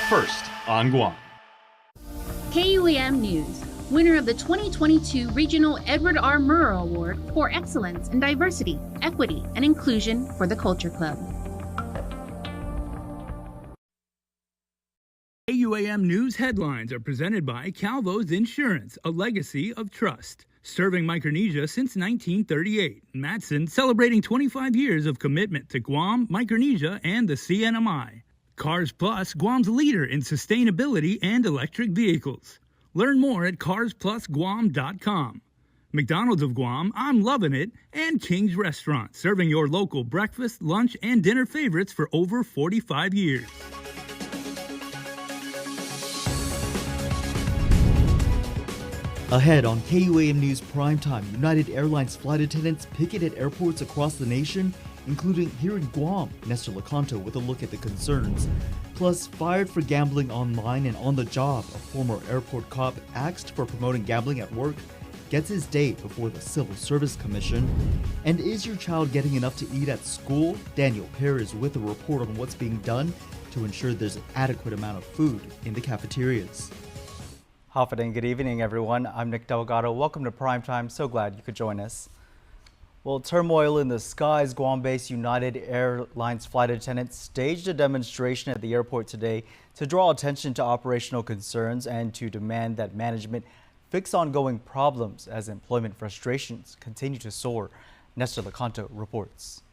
first on Guam. KUAM News, winner of the 2022 Regional Edward R. Murrow Award for Excellence in Diversity, Equity, and Inclusion for the Culture Club. KUAM News headlines are presented by Calvo's Insurance, a legacy of trust. Serving Micronesia since 1938, Matson celebrating 25 years of commitment to Guam, Micronesia, and the CNMI. Cars Plus, Guam's leader in sustainability and electric vehicles. Learn more at carsplusguam.com. McDonald's of Guam, I'm loving it, and King's Restaurant, serving your local breakfast, lunch, and dinner favorites for over 45 years. Ahead on KUAM News Primetime, United Airlines flight attendants picket at airports across the nation, including here in Guam. Nestor Lecanto with a look at the concerns. Plus, fired for gambling online and on the job, a former airport cop axed for promoting gambling at work gets his day before the Civil Service Commission. And is your child getting enough to eat at school? Daniel Perry is with a report on what's being done to ensure there's an adequate amount of food in the cafeterias. Hafid, good evening, everyone. I'm Nick Delgado. Welcome to Primetime. So glad you could join us. Well, turmoil in the skies. Guam-based United Airlines flight attendants staged a demonstration at the airport today to draw attention to operational concerns and to demand that management fix ongoing problems as employment frustrations continue to soar. Nestor Lecanto reports.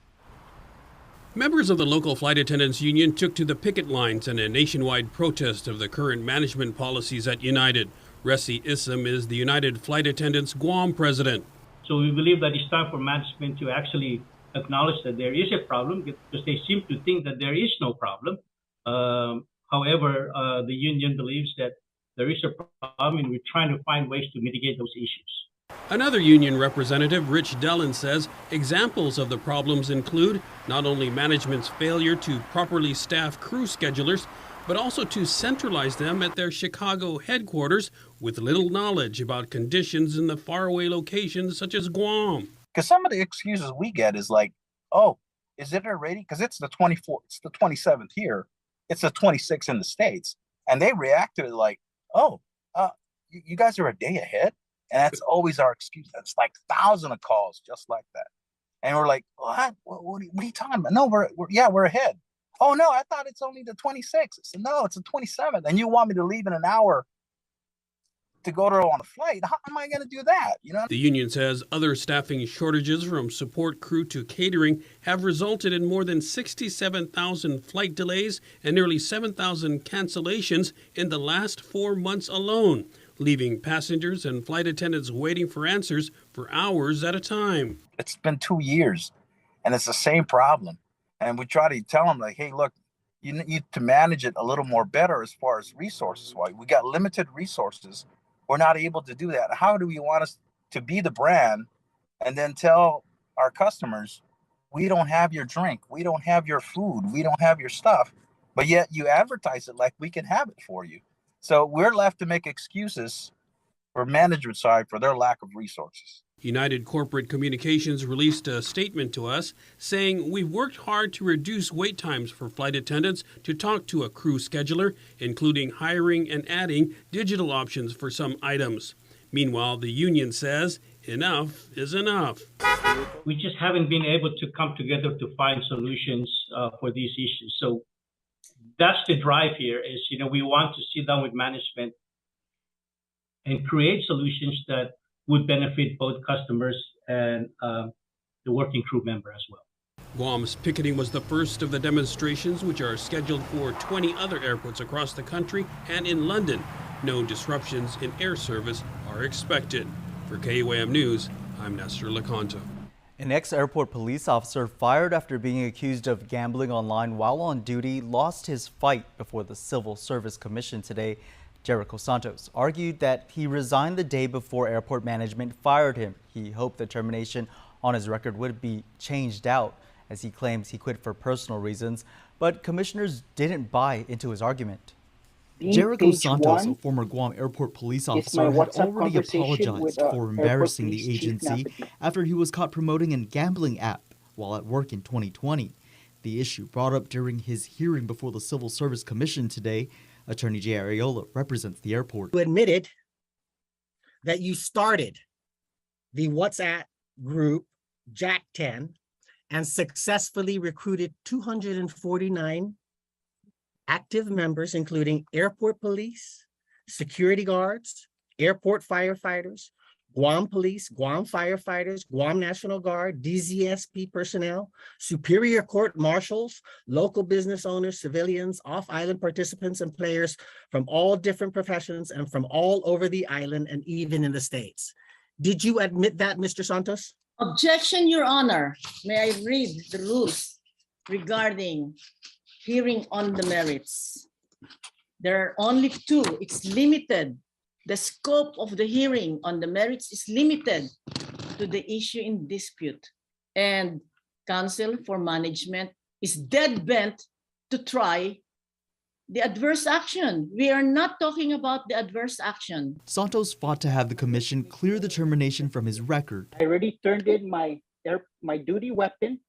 Members of the local flight attendants union took to the picket lines in a nationwide protest of the current management policies at United. Resi Issam is the United Flight Attendants Guam president. So we believe that it's time for management to actually acknowledge that there is a problem, because they seem to think that there is no problem. However, the union believes that there is a problem, and we're trying to find ways to mitigate those issues. Another union representative, Rich Dellin, says examples of the problems include not only management's failure to properly staff crew schedulers, but also to centralize them at their Chicago headquarters with little knowledge about conditions in the faraway locations such as Guam. Because some of the excuses we get is like, oh, is it already? Because it's the 24th, it's the 27th here, it's the 26th in the States. And they reacted like, oh, you guys are a day ahead? And that's always our excuse. That's like thousands of calls just like that. And we're like, what are you talking about? No, we're ahead. Oh, no, I thought it's only the 26th. I said, no, it's the 27th. And you want me to leave in an hour to go on a flight? How am I going to do that? You know? The union says other staffing shortages from support crew to catering have resulted in more than 67,000 flight delays and nearly 7,000 cancellations in the last 4 months alone, leaving passengers and flight attendants waiting for answers for hours at a time. It's been 2 years, and it's the same problem. And we try to tell them, like, hey, look, you need to manage it a little more better as far as resources. Why? We got limited resources. We're not able to do that. How do we want us to be the brand and then tell our customers, we don't have your drink, we don't have your food, we don't have your stuff, but yet you advertise it like we can have it for you? So we're left to make excuses for management side for their lack of resources. United Corporate Communications released a statement to us saying, we've worked hard to reduce wait times for flight attendants to talk to a crew scheduler, including hiring and adding digital options for some items. Meanwhile, the union says enough is enough. We just haven't been able to come together to find solutions for these issues. So that's the drive here is, we want to sit down with management and create solutions that would benefit both customers and the working crew member as well. Guam's picketing was the first of the demonstrations, which are scheduled for 20 other airports across the country and in London. No disruptions in air service are expected. For KUAM News, I'm Nestor Lecanto. An ex-airport police officer fired after being accused of gambling online while on duty lost his fight before the Civil Service Commission today. Jericho Santos argued that he resigned the day before airport management fired him. He hoped the termination on his record would be changed out, as he claims he quit for personal reasons, but commissioners didn't buy into his argument. Jericho Santos, a former Guam airport police officer, had already apologized for embarrassing the agency after he was caught promoting a gambling app while at work in 2020. The issue brought up during his hearing before the Civil Service Commission today. Attorney Jay Arreola represents the airport. You admitted that you started the WhatsApp group Jack 10 and successfully recruited 249 active members, including airport police, security guards, airport firefighters, Guam police, Guam firefighters, Guam National Guard, DZSP personnel, Superior Court marshals, local business owners, civilians, off-island participants and players from all different professions and from all over the island and even in the States. Did you admit that, Mr. Santos? Objection, Your Honor. May I read the rules regarding hearing on the merits? There are only two. It's limited. The scope of the hearing on the merits is limited to the issue in dispute. And counsel for management is dead bent to try the adverse action. We are not talking about the adverse action. Santos fought to have the commission clear the termination from his record. I already turned in my duty weapon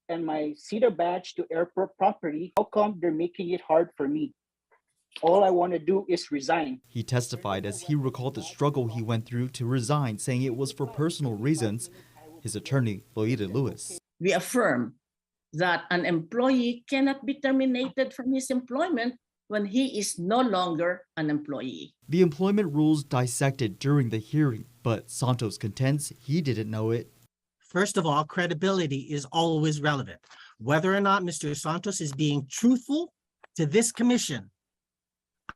and my CETA badge to airport property. How come they're making it hard for me? All I want to do is resign. He testified as he recalled the struggle he went through to resign, saying it was for personal reasons. His attorney, Loida Lewis. We affirm that an employee cannot be terminated from his employment when he is no longer an employee. The employment rules dissected during the hearing, but Santos contends he didn't know it. First of all, credibility is always relevant. Whether or not Mr. Santos is being truthful to this commission,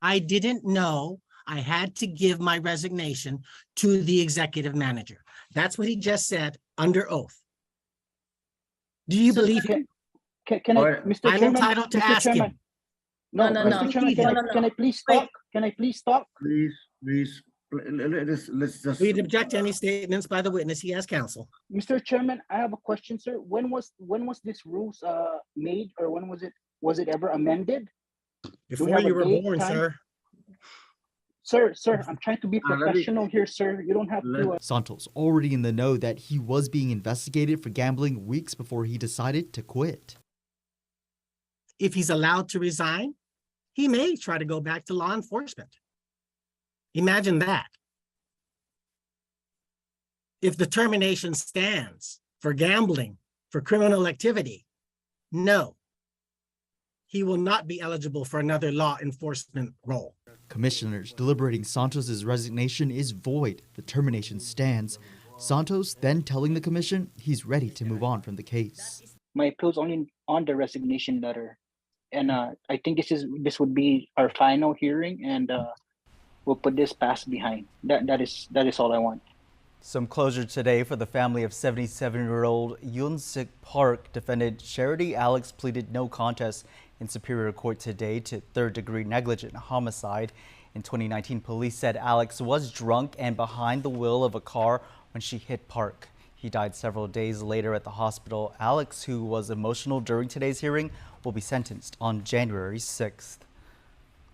I didn't know I had to give my resignation to the executive manager. That's what he just said under oath. Do you believe him? Can I, Mr. I'm Chairman, entitled to Mr. ask Chairman. him. No. Mr. Chairman, can I please talk? Can I please talk? Please, let's just. We'd object to any statements by the witness. He has counsel. Mr. Chairman, I have a question, sir. When was this rules made, or when was it ever amended? Before you were born, sir. Sir, I'm trying to be professional here, sir. You don't have to. Santos already in the know that he was being investigated for gambling weeks before he decided to quit. If he's allowed to resign, he may try to go back to law enforcement. Imagine that. If the termination stands for gambling, for criminal activity, no, he will not be eligible for another law enforcement role. Commissioners deliberating Santos' resignation is void. The termination stands. Santos then telling the commission he's ready to move on from the case. My appeal's only on the resignation letter, and I think this would be our final hearing, and we'll put this past behind. That is all I want. Some closure today for the family of 77-year-old Yoon Sik Park. Defendant Charity Alex pleaded no contest in Superior Court today to third-degree negligent homicide. In 2019, police said Alex was drunk and behind the wheel of a car when she hit Park. He died several days later at the hospital. Alex, who was emotional during today's hearing, will be sentenced on January 6th.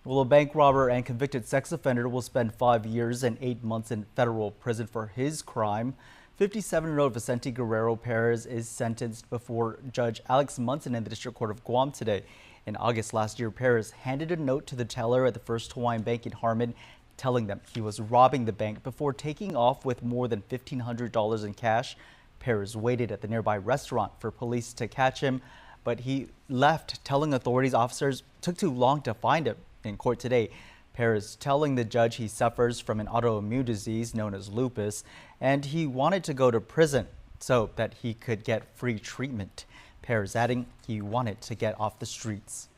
Well, a bank robber and convicted sex offender will spend 5 years and 8 months in federal prison for his crime. 57-year-old Vicente Guerrero Perez is sentenced before Judge Alex Munson in the District Court of Guam today. In August last year, Perez handed a note to the teller at the First Hawaiian Bank in Harmon, telling them he was robbing the bank before taking off with more than $1,500 in cash. Perez waited at the nearby restaurant for police to catch him, but he left, telling authorities officers took too long to find him. In court today, Perez telling the judge he suffers from an autoimmune disease known as lupus, and he wanted to go to prison so that he could get free treatment. Perez adding he wanted to get off the streets.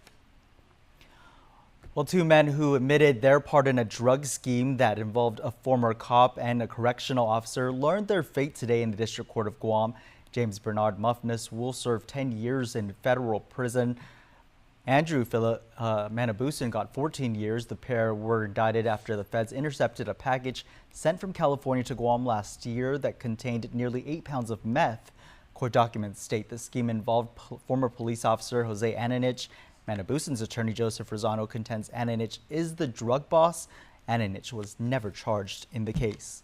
Well, two men who admitted their part in a drug scheme that involved a former cop and a correctional officer learned their fate today in the District Court of Guam. James Bernard Muffness will serve 10 years in federal prison. Andrew Manabusan got 14 years. The pair were indicted after the feds intercepted a package sent from California to Guam last year that contained nearly 8 pounds of meth. Court documents state the scheme involved former police officer Jose Ananich. Manabusan's attorney Joseph Rosano contends Ananich is the drug boss. Ananich was never charged in the case.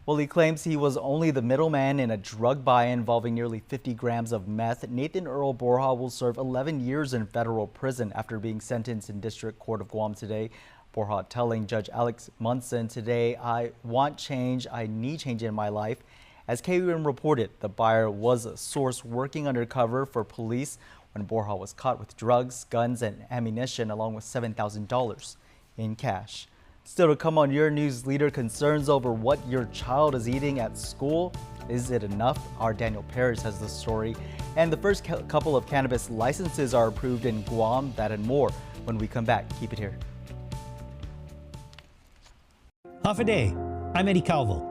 Well, he claims he was only the middleman in a drug buy involving nearly 50 grams of meth. Nathan Earl Borja will serve 11 years in federal prison after being sentenced in District Court of Guam today. Borja telling Judge Alex Munson today, "I want change. I need change in my life." As KUAM reported, the buyer was a source working undercover for police when Borja was caught with drugs, guns, and ammunition, along with $7,000 in cash. Still to come on your news, leader concerns over what your child is eating at school. Is it enough? Our Daniel Perez has the story. And the first couple of cannabis licenses are approved in Guam. That and more when we come back. Keep it here. Half a day. I'm Eddie Calvo,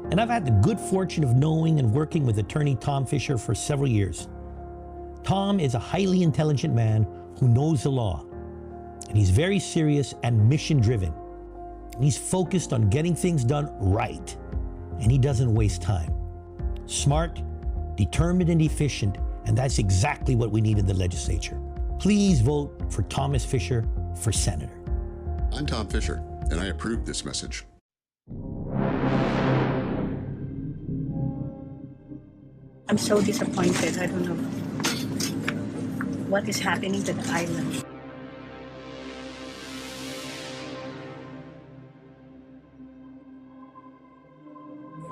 and I've had the good fortune of knowing and working with attorney Tom Fisher for several years. Tom is a highly intelligent man who knows the law, and he's very serious and mission-driven. He's focused on getting things done right, and he doesn't waste time. Smart, determined, and efficient, and that's exactly what we need in the legislature. Please vote for Thomas Fisher for Senator. I'm Tom Fisher, and I approve this message. I'm so disappointed. I don't know what is happening to the island.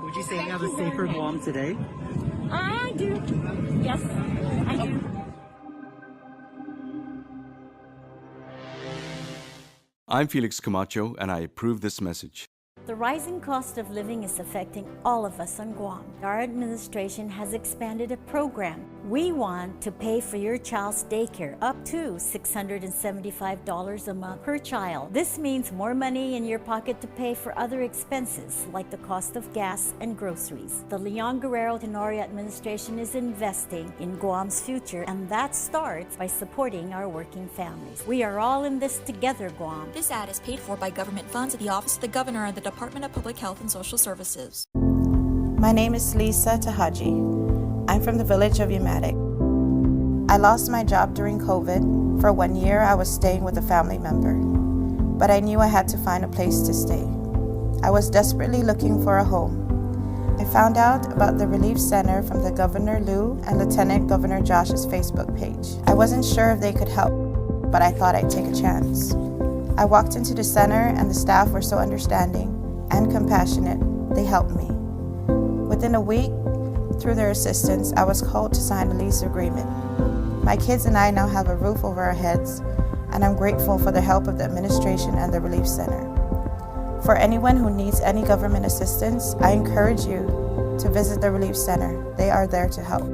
Would you say you have a safer Guam today? I do. Yes, I do. I'm Felix Camacho, and I approve this message. The rising cost of living is affecting all of us on Guam. Our administration has expanded a program. We want to pay for your child's daycare up to $675 a month per child. This means more money in your pocket to pay for other expenses like the cost of gas and groceries. The Leon Guerrero Tenorio administration is investing in Guam's future, and that starts by supporting our working families. We are all in this together, Guam. This ad is paid for by government funds at the Office of the Governor and the Department of Public Health and Social Services. My name is Lisa Tahaji. I'm from the village of Yamatic. I lost my job during COVID. For 1 year, I was staying with a family member, but I knew I had to find a place to stay. I was desperately looking for a home. I found out about the Relief Center from the Governor Liu and Lieutenant Governor Josh's Facebook page. I wasn't sure if they could help, but I thought I'd take a chance. I walked into the center and the staff were so understanding and compassionate. They helped me. Within a week, through their assistance, I was called to sign a lease agreement. My kids and I now have a roof over our heads, and I'm grateful for the help of the administration and the Relief Center. For anyone who needs any government assistance, I encourage you to visit the Relief Center. They are there to help.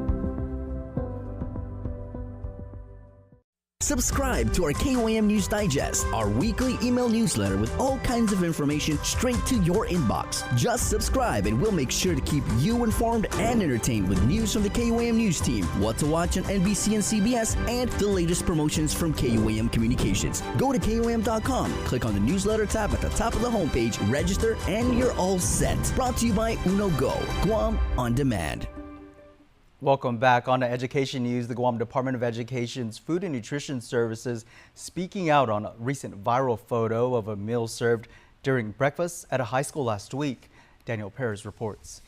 Subscribe to our KUAM News Digest, our weekly email newsletter with all kinds of information straight to your inbox. Just subscribe and we'll make sure to keep you informed and entertained with news from the KUAM News team, what to watch on NBC and CBS, and the latest promotions from KUAM Communications. Go to KUAM.com, click on the newsletter tab at the top of the homepage, register, and you're all set. Brought to you by Uno Go, Guam on Demand. Welcome back. On to education news. The Guam Department of Education's Food and Nutrition Services speaking out on a recent viral photo of a meal served during breakfast at a high school last week. Daniel Perez reports.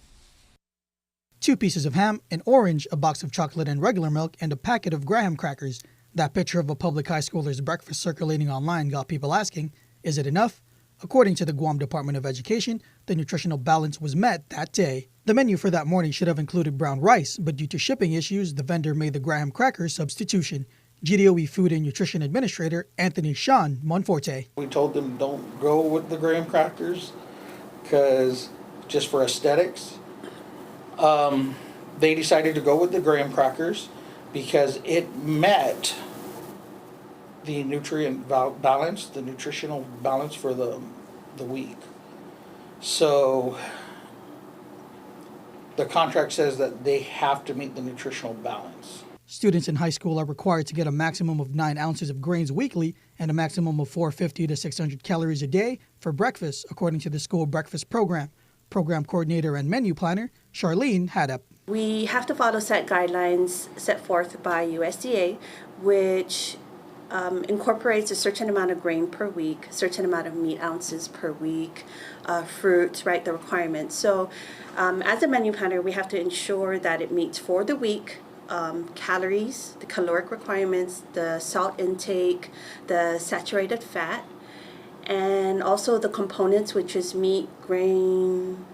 2 pieces of ham, an orange, a box of chocolate and regular milk, and a packet of graham crackers. That picture of a public high schooler's breakfast circulating online got people asking, is it enough? According to the Guam Department of Education, the nutritional balance was met that day. The menu for that morning should have included brown rice, but due to shipping issues, the vendor made the graham cracker substitution. GDOE Food and Nutrition Administrator Anthony Sean Monforte. We told them don't go with the graham crackers because just for aesthetics. They decided to go with the graham crackers because it met the nutrient balance, the nutritional balance for the week. So the contract says that they have to meet the nutritional balance. Students in high school are required to get a maximum of 9 ounces of grains weekly and a maximum of 450 to 600 calories a day for breakfast, according to the school breakfast program. Program coordinator and menu planner Charlene Haddep. We have to follow set guidelines set forth by USDA, which incorporates a certain amount of grain per week, a certain amount of meat ounces per week, fruits, right, the requirements. So as a menu planner, we have to ensure that it meets for the week calories, the caloric requirements, the salt intake, the saturated fat, and also the components, which is meat, grain,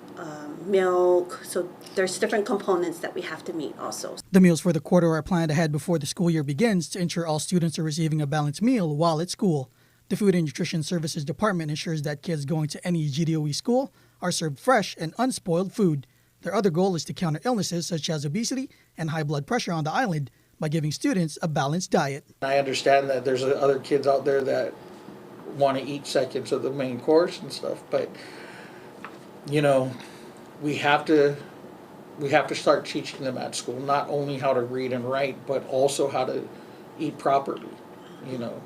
milk. So there's different components that we have to meet also. The meals for the quarter are planned ahead before the school year begins to ensure all students are receiving a balanced meal while at school. The Food and Nutrition Services Department ensures that kids going to any GDOE school are served fresh and unspoiled food. Their other goal is to counter illnesses such as obesity and high blood pressure on the island by giving students a balanced diet. I understand that there's other kids out there that want to eat seconds of the main course and stuff, but you know, we have to start teaching them at school not only how to read and write, but also how to eat properly. You know,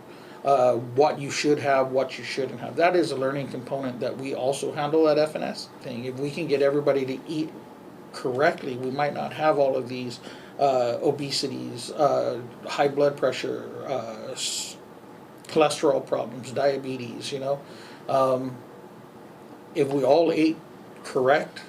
what you should have, what you shouldn't have. That is a learning component that we also handle at FNS thing. If we can get everybody to eat correctly, we might not have all of these obesities, high blood pressure, cholesterol problems, diabetes, you know. If we all ate correct,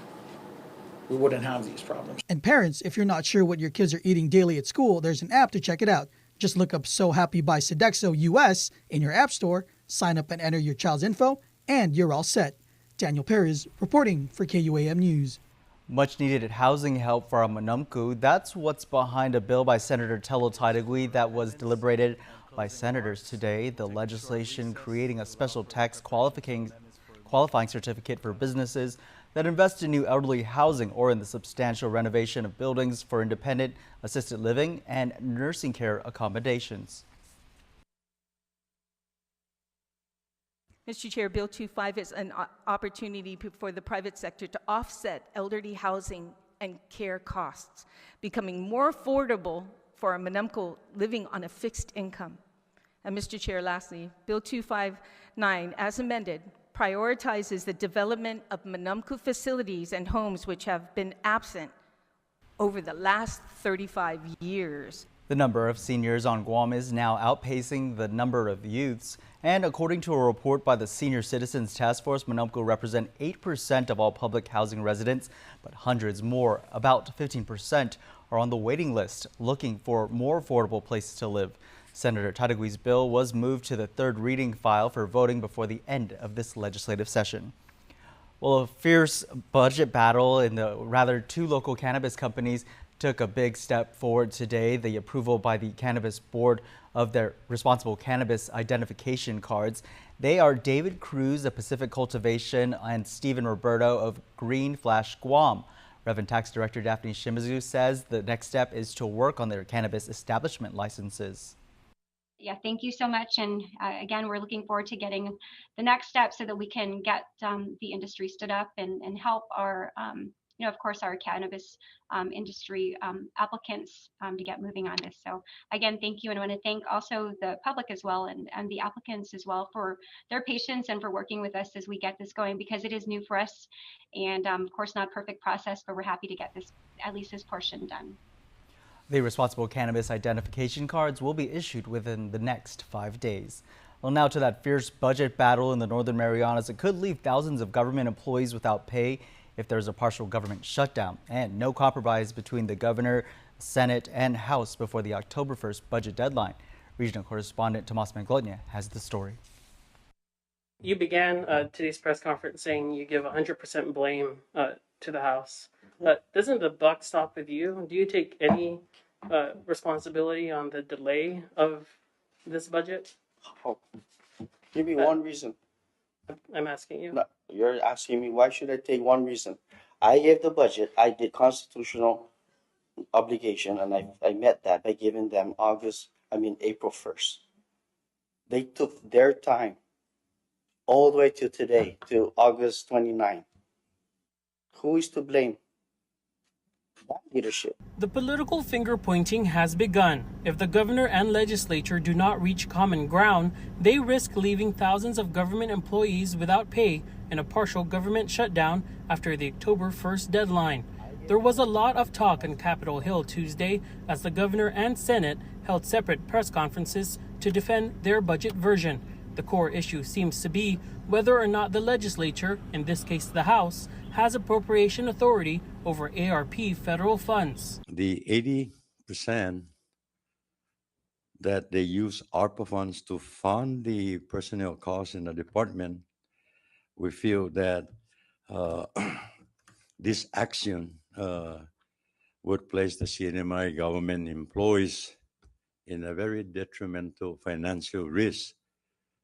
we wouldn't have these problems. And parents, if you're not sure what your kids are eating daily at school, there's an app to check it out. Just look up So Happy by Sodexo US in your app store, sign up and enter your child's info, and you're all set. Daniel Perez reporting for KUAM News. Much needed housing help for our Manumku. That's what's behind a bill by Senator Tello Taidagui that was deliberated by senators today. The legislation creating a special tax qualifying certificate for businesses that invest in new elderly housing or in the substantial renovation of buildings for independent assisted living and nursing care accommodations. Mr. Chair, Bill 25 is an opportunity for the private sector to offset elderly housing and care costs, becoming more affordable for a Manumku living on a fixed income. And Mr. Chair, lastly, Bill 259, as amended, prioritizes the development of Manumku facilities and homes which have been absent over the last 35 years. The number of seniors on Guam is now outpacing the number of youths. And according to a report by the Senior Citizens Task Force, Manumku represent 8% of all public housing residents, but hundreds more, about 15%, are on the waiting list looking for more affordable places to live. Senator Taitagui's bill was moved to the third reading file for voting before the end of this legislative session. Well, a fierce budget battle in the two local cannabis companies took a big step forward today. The approval by the Cannabis Board of their responsible cannabis identification cards. They are David Cruz of Pacific Cultivation and Stephen Roberto of Green Flash Guam. Reverend Tax Director Daphne Shimizu says the next step is to work on their cannabis establishment licenses. Yeah, thank you so much. And again, we're looking forward to getting the next step so that we can get the industry stood up and help our, of course, our cannabis industry applicants to get moving on this. So again, thank you. And I want to thank also the public as well and the applicants as well for their patience and for working with us as we get this going, because it is new for us. And of course, not a perfect process, but we're happy to get this, at least this portion done. The responsible cannabis identification cards will be issued within the next 5 days. Well, now to that fierce budget battle in the Northern Marianas. It could leave thousands of government employees without pay if there's a partial government shutdown, and no compromise between the governor, Senate, and House before the October 1st budget deadline. Regional correspondent Tomas Manglotnia has the story. You began today's press conference saying you give 100% blame to the House. Doesn't the buck stop with you? Do you take any responsibility on the delay of this budget? Oh, give me one reason. I'm asking you. No, you're asking me why should I take one reason? I gave the budget. I did constitutional obligation, and I met that by giving them April 1st. They took their time all the way to today, to August 29. Who is to blame? That leadership. The political finger pointing has begun. If the governor and legislature do not reach common ground, they risk leaving thousands of government employees without pay in a partial government shutdown after the October 1st deadline. There was a lot of talk on Capitol Hill Tuesday as the governor and Senate held separate press conferences to defend their budget version. The core issue seems to be whether or not the legislature, in this case the House, has appropriation authority over ARP federal funds. The 80% that they use ARPA funds to fund the personnel costs in the department, we feel that this action would place the CNMI government employees in a very detrimental financial risk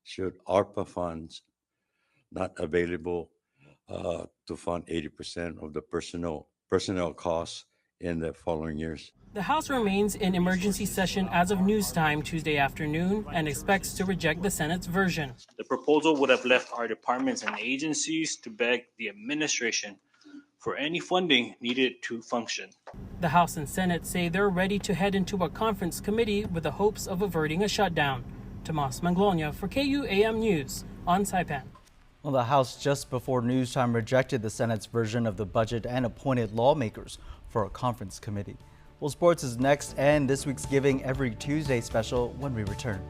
should ARPA funds not available to fund 80% of the personnel costs in the following years. The House remains in emergency session as of news time Tuesday afternoon and expects to reject the Senate's version. The proposal would have left our departments and agencies to beg the administration for any funding needed to function. The House and Senate say they're ready to head into a conference committee with the hopes of averting a shutdown. Tomas Manglonia for KUAM News on Saipan. Well, the House just before news time rejected the Senate's version of the budget and appointed lawmakers for a conference committee. Well, sports is next, and this week's Giving Every Tuesday special when we return.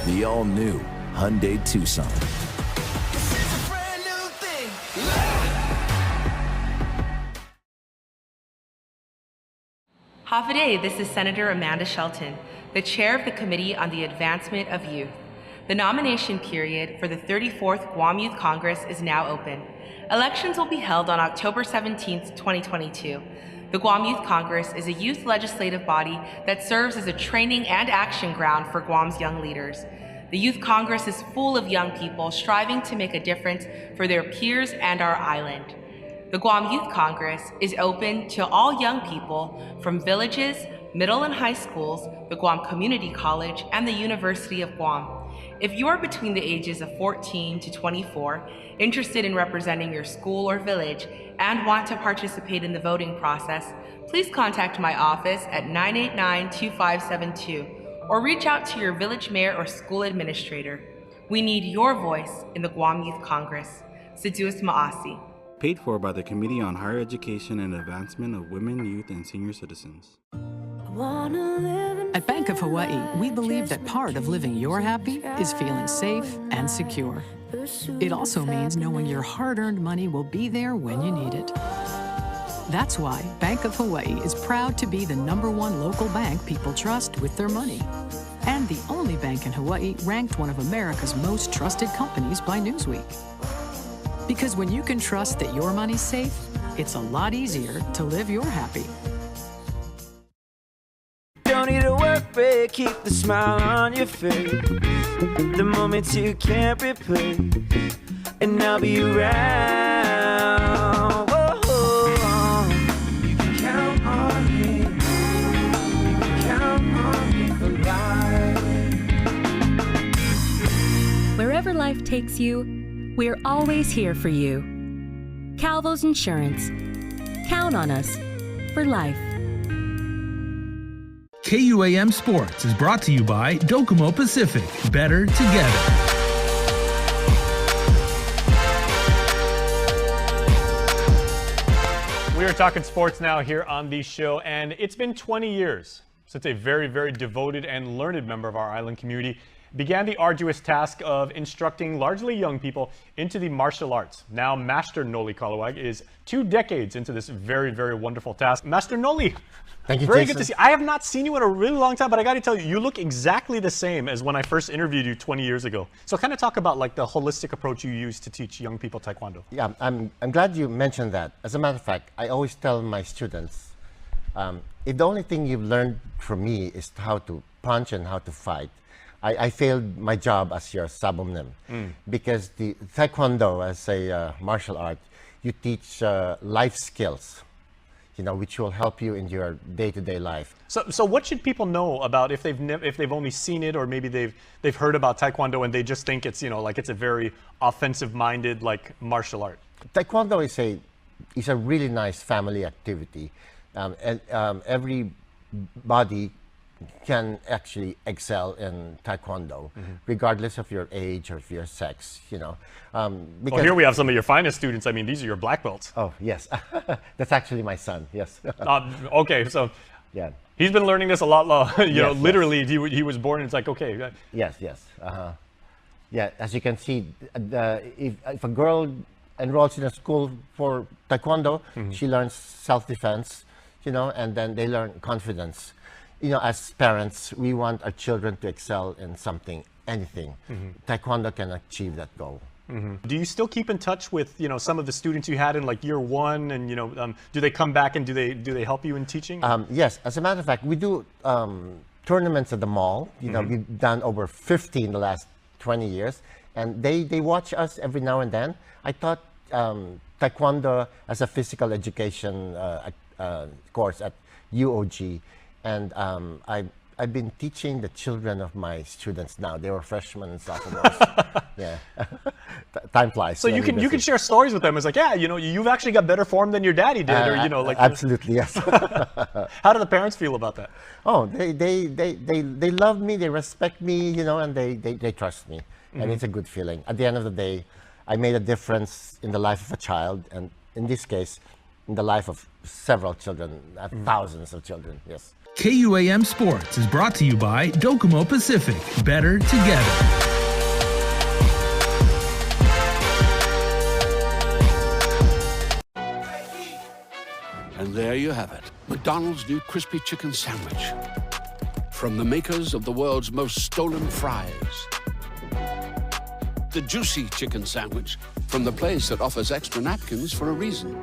The all-new Hyundai Tucson. Hafa-day, this is Senator Amanda Shelton, the chair of the Committee on the Advancement of Youth. The nomination period for the 34th Guam Youth Congress is now open. Elections will be held on October 17, 2022. The Guam Youth Congress is a youth legislative body that serves as a training and action ground for Guam's young leaders. The Youth Congress is full of young people striving to make a difference for their peers and our island. The Guam Youth Congress is open to all young people from villages, middle and high schools, the Guam Community College, and the University of Guam. If you are between the ages of 14 to 24, interested in representing your school or village, and want to participate in the voting process, please contact my office at 989-2572 or reach out to your village mayor or school administrator. We need your voice in the Guam Youth Congress. Siduus Maasi. Paid for by the Committee on Higher Education and Advancement of Women, Youth, and Senior Citizens. At Bank of Hawaii, we believe that part of living your happy is feeling safe and secure. It also means knowing your hard-earned money will be there when you need it. That's why Bank of Hawaii is proud to be the #1 local bank people trust with their money. And the only bank in Hawaii ranked one of America's most trusted companies by Newsweek. Because when you can trust that your money's safe, it's a lot easier to live your happy. Don't need a work break, keep the smile on your face. The moments you can't replace, and I'll be around. Whoa. You can count on me. You can count on me for life. Wherever life takes you, we're always here for you. Calvo's Insurance. Count on us for life. KUAM Sports is brought to you by Docomo Pacific. Better together. We are talking sports now here on the show, and it's been 20 years since a very, very devoted and learned member of our island community began the arduous task of instructing largely young people into the martial arts. Now, Master Noli Kalawag is 2 decades into this very, very wonderful task. Master Noli, thank you, very Jason. good to see you. I have not seen you in a really long time, but I got to tell you, you look exactly the same as when I first interviewed you 20 years ago. So kind of talk about like the holistic approach you use to teach young people Taekwondo. Yeah, I'm glad you mentioned that. As a matter of fact, I always tell my students, if the only thing you've learned from me is how to punch and how to fight, I failed my job as your sabumnim. Because the Taekwondo, as a martial art, you teach life skills, which will help you in your day-to-day life. So what should people know about if they've only seen it, or maybe they've heard about Taekwondo and they just think it's like it's a very offensive-minded like martial art? Taekwondo is a it's a really nice family activity. Everybody can actually excel in taekwondo, regardless of your age or your sex. Well, here we have some of your finest students. I mean, these are your black belts. Oh yes, that's actually my son. Yes. Okay, so yeah, he's been learning this a lot. Yes, literally, he was born. And it's like okay. Yes. Yeah, as you can see, if a girl enrolls in a school for taekwondo, she learns self-defense, and then they learn confidence. As parents, we want our children to excel in something, anything. Taekwondo can achieve that goal. Do you still keep in touch with some of the students you had in like year one, and do they come back and do they help you in teaching? Yes, as a matter of fact, we do tournaments at the mall. We've done over 50 in the last 20 years, and they watch us every now and then. I taught taekwondo as a physical education course at UOG, and I've been teaching the children of my students now. They were freshmen and sophomores. Yeah, time flies. So you can share stories with them. It's like, yeah, you've actually got better form than your daddy did, or like. Absolutely, yes. How do the parents feel about that? Oh, they love me, they respect me, and they trust me, and it's a good feeling. At the end of the day, I made a difference in the life of a child, and in this case, in the life of several children, thousands of children. Yes. KUAM Sports is brought to you by Docomo Pacific. Better together. And there you have it, McDonald's new crispy chicken sandwich. From the makers of the world's most stolen fries. The juicy chicken sandwich from the place that offers extra napkins for a reason.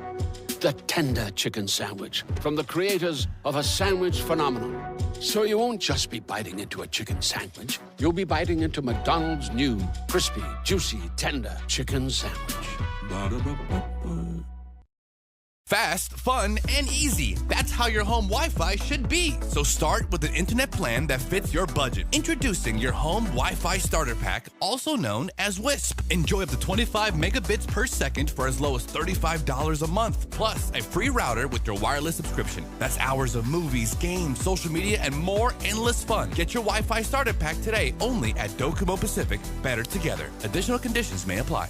The tender chicken sandwich from the creators of a sandwich phenomenon. So you won't just be biting into a chicken sandwich, you'll be biting into McDonald's new crispy, juicy, tender chicken sandwich. Ba-da-ba-ba-ba. Fast, fun, and easy. That's how your home Wi-Fi should be. So start with an internet plan that fits your budget. Introducing your home Wi-Fi starter pack, also known as WISP. Enjoy up to 25 megabits per second for as low as $35 a month. Plus, a free router with your wireless subscription. That's hours of movies, games, social media, and more endless fun. Get your Wi-Fi starter pack today only at Docomo Pacific. Better together. Additional conditions may apply.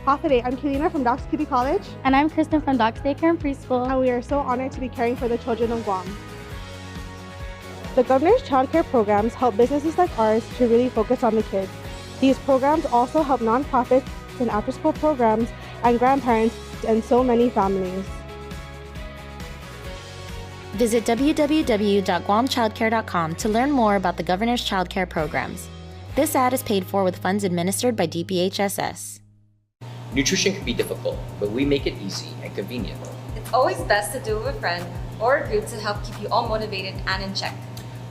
Half a day. I'm Kelina from Doc's Kitty College. And I'm Kristen from Doc's Daycare and Preschool. And we are so honored to be caring for the children of Guam. The Governor's Child Care programs help businesses like ours to really focus on the kids. These programs also help nonprofits and after-school programs and grandparents and so many families. Visit www.guamchildcare.com to learn more about the Governor's Child Care programs. This ad is paid for with funds administered by DPHSS. Nutrition can be difficult, but we make it easy and convenient. It's always best to do it with a friend or a group to help keep you all motivated and in check.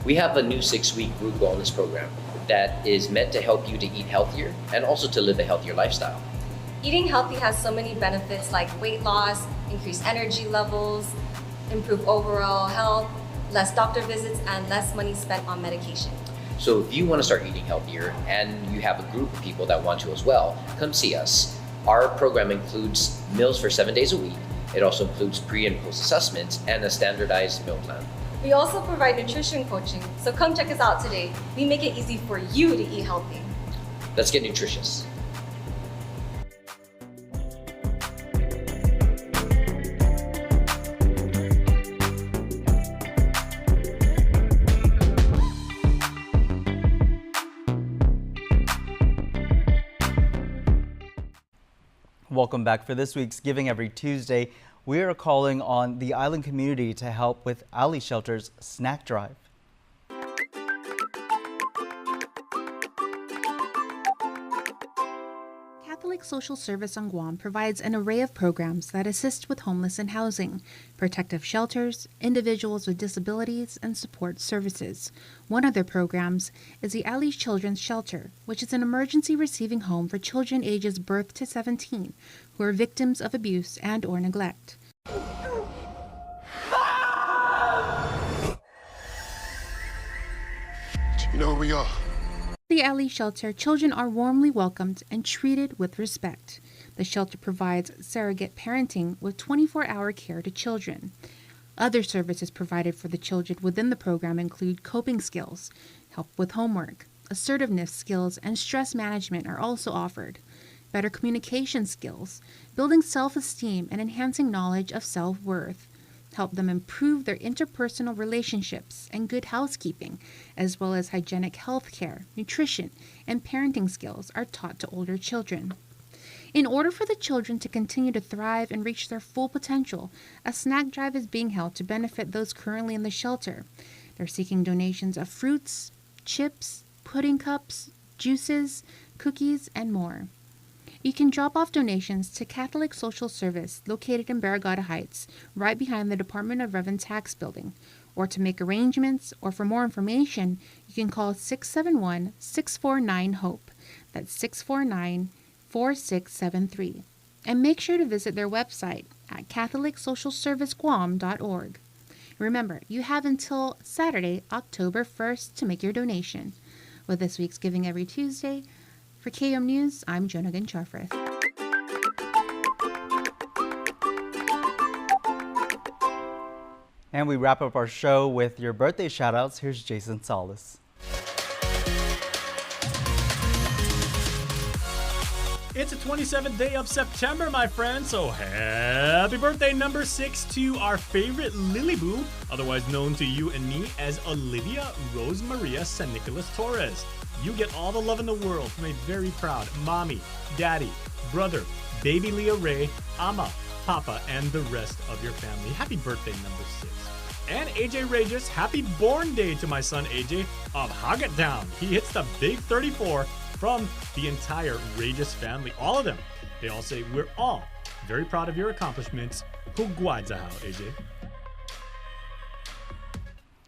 We have a new 6-week group wellness program that is meant to help you to eat healthier and also to live a healthier lifestyle. Eating healthy has so many benefits like weight loss, increased energy levels, improved overall health, less doctor visits, and less money spent on medication. So if you want to start eating healthier and you have a group of people that want to as well, come see us. Our program includes meals for 7 days a week. It also includes pre and post assessments and a standardized meal plan. We also provide nutrition coaching, so come check us out today. We make it easy for you to eat healthy. Let's get nutritious. Welcome back. For this week's Giving Every Tuesday, we are calling on the island community to help with Ali Shelter's snack drive. Catholic Social Service on Guam provides an array of programs that assist with homeless and housing, protective shelters, individuals with disabilities, and support services. One of their programs is the Ali Children's Shelter, which is an emergency receiving home for children ages birth to 17 who are victims of abuse and or neglect. You know where we are? The Ali Shelter, children are warmly welcomed and treated with respect. The shelter provides surrogate parenting with 24-hour care to children. Other services provided for the children within the program include coping skills, help with homework, assertiveness skills, and stress management are also offered. Better communication skills, building self-esteem, and enhancing knowledge of self-worth. Help them improve their interpersonal relationships and good housekeeping, as well as hygienic health care, nutrition, and parenting skills are taught to older children. In order for the children to continue to thrive and reach their full potential, a snack drive is being held to benefit those currently in the shelter. They're seeking donations of fruits, chips, pudding cups, juices, cookies, and more. You can drop off donations to Catholic Social Service located in Barragata Heights, right behind the Department of Revenue Tax Building. Or to make arrangements or for more information, you can call 671-649-HOPE. That's 649-4673. And make sure to visit their website at catholicsocialserviceguam.org. Remember, you have until Saturday, October 1st to make your donation. With this week's Giving Every Tuesday, for KUAM News, I'm Jonah Charfrith. And we wrap up our show with your birthday shout-outs. Here's Jason Salas. It's the 27th day of September, my friends, so happy birthday number 6 to our favorite Lily Boo, otherwise known to you and me as Olivia Rose Maria San Nicolas Torres. You get all the love in the world from a very proud mommy, daddy, brother, baby Leah Ray, Ama, Papa, and the rest of your family. Happy birthday number 6. And AJ Regis, happy born day to my son AJ of Hoggettown. He hits the big 34 from the entire Regis family. All of them. They all say, we're all very proud of your accomplishments. Hugwadzahow, AJ.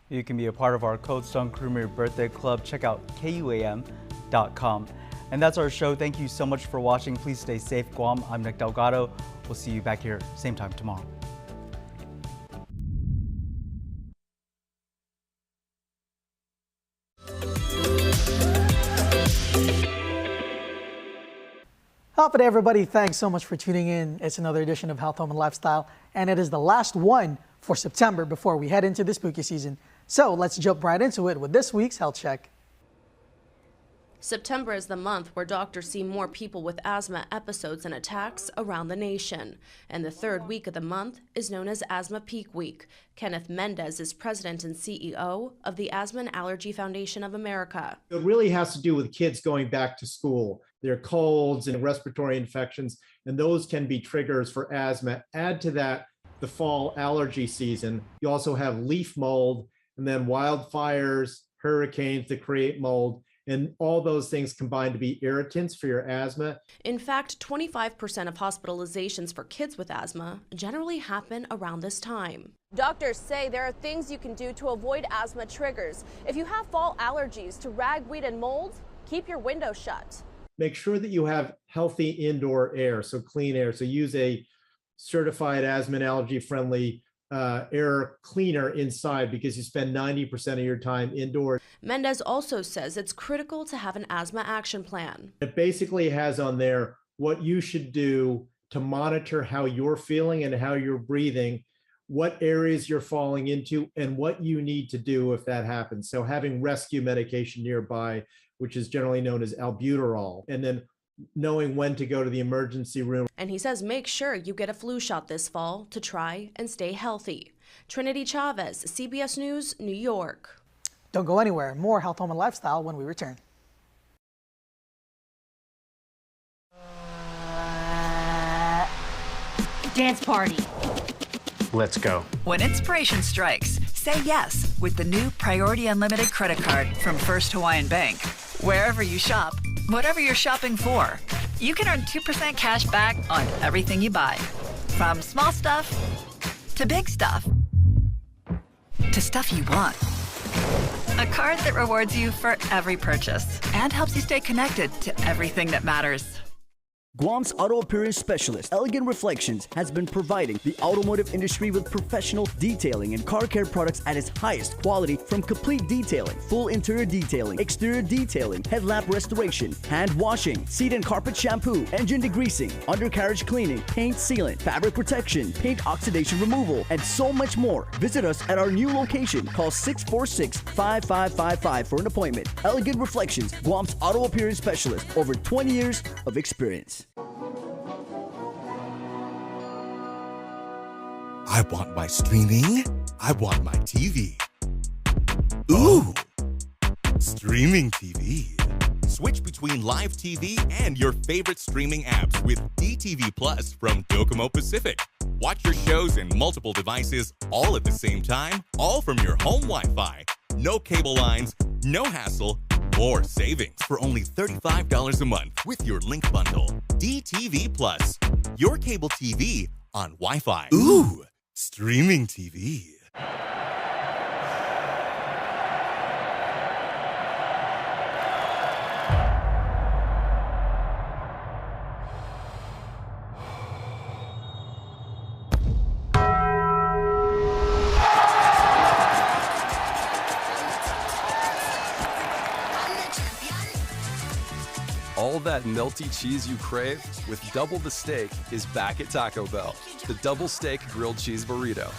You can be a part of our Cold Stone Creamery Birthday Club. Check out KUAM.com. And that's our show. Thank you so much for watching. Please stay safe, Guam. I'm Nick Delgado. We'll see you back here same time tomorrow. Hello, everybody. Thanks so much for tuning in. It's another edition of Health, Home, and Lifestyle, and it is the last one for September before we head into the spooky season. So let's jump right into it with this week's Health Check. September is the month where doctors see more people with asthma episodes and attacks around the nation. And the third week of the month is known as Asthma Peak Week. Kenneth Mendez is president and CEO of the Asthma and Allergy Foundation of America. It really has to do with kids going back to school. Their colds and respiratory infections, and those can be triggers for asthma. Add to that the fall allergy season. You also have leaf mold, and then wildfires, hurricanes that create mold. And all those things combine to be irritants for your asthma. In fact, 25% of hospitalizations for kids with asthma generally happen around this time. Doctors say there are things you can do to avoid asthma triggers. If you have fall allergies to ragweed and mold, keep your windows shut. Make sure that you have healthy indoor air, so clean air. So use a certified asthma and allergy friendly air cleaner inside because you spend 90% of your time indoors. Mendez also says it's critical to have an asthma action plan. It basically has on there what you should do to monitor how you're feeling and how you're breathing, what areas you're falling into, and what you need to do if that happens. So having rescue medication nearby, which is generally known as albuterol, and then knowing when to go to the emergency room. And he says make sure you get a flu shot this fall to try and stay healthy. Trinity Chavez, CBS News, New York. Don't go anywhere. More Health, Home, and Lifestyle when we return. Dance party. Let's go. When inspiration strikes, say yes with the new Priority Unlimited credit card from First Hawaiian Bank. Wherever you shop, whatever you're shopping for, you can earn 2% cash back on everything you buy. From small stuff to big stuff to stuff you want. A card that rewards you for every purchase and helps you stay connected to everything that matters. Guam's auto appearance specialist, Elegant Reflections, has been providing the automotive industry with professional detailing and car care products at its highest quality, from complete detailing, full interior detailing, exterior detailing, headlamp restoration, hand washing, seat and carpet shampoo, engine degreasing, undercarriage cleaning, paint sealant, fabric protection, paint oxidation removal, and so much more. Visit us at our new location. Call 646-5555 for an appointment. Elegant Reflections, Guam's auto appearance specialist, over 20 years of experience. I want my streaming. I want my TV. Ooh, streaming TV. Switch between live TV and your favorite streaming apps with DTV Plus from Docomo Pacific. Watch your shows in multiple devices all at the same time, all from your home Wi-Fi. No cable lines, no hassle, more savings for only $35 a month with your Link bundle. DTV Plus, your cable TV on Wi-Fi. Ooh, streaming TV. All that melty cheese you crave with double the steak is back at Taco Bell. The double steak grilled cheese burrito.